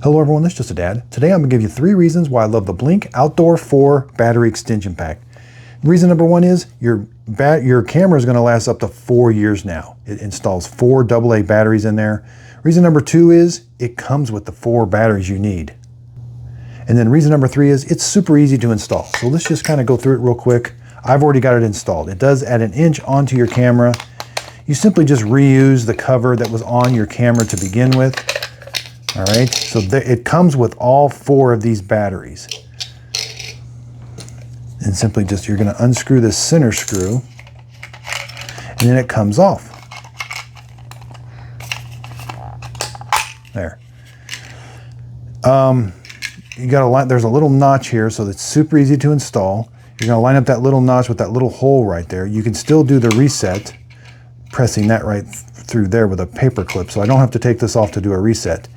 Hello everyone, this is Just a Dad. Today I'm going to give you 3 reasons why I love the Blink Outdoor 4 battery extension pack. Reason number 1 is your camera is going to last up to 4 years now. It installs 4 AA batteries in there. Reason number 2 is it comes with the 4 batteries you need. And then reason number 3 is it's super easy to install. So let's just kind of go through it real quick. I've already got it installed. It does add an inch onto your camera. You simply just reuse the cover that was on your camera to begin with. All right, so it comes with all 4 of these batteries. And simply just, you're gonna unscrew this center screw, and then it comes off. There. You gotta line, there's a little notch here, so it's super easy to install. You're gonna line up that little notch with that little hole right there. You can still do the reset, pressing that right through there with a paper clip, so I don't have to take this off to do a reset.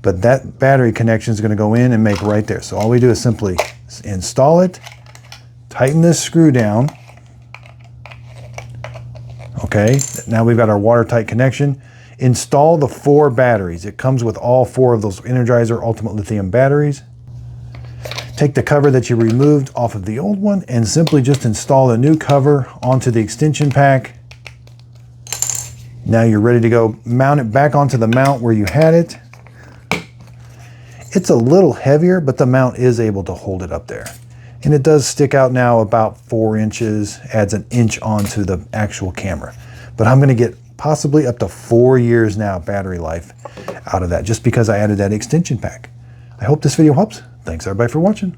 But that battery connection is going to go in and make right there. So all we do is simply install it, tighten this screw down. Okay, now we've got our watertight connection. Install the 4 batteries. It comes with all 4 of those Energizer Ultimate Lithium batteries. Take the cover that you removed off of the old one and simply just install a new cover onto the extension pack. Now you're ready to go. Mount it back onto the mount where you had it. It's a little heavier, but the mount is able to hold it up there. And it does stick out now about 4 inches, adds an inch onto the actual camera. But I'm gonna get possibly up to 4 years now battery life out of that, just because I added that extension pack. I hope this video helps. Thanks everybody for watching.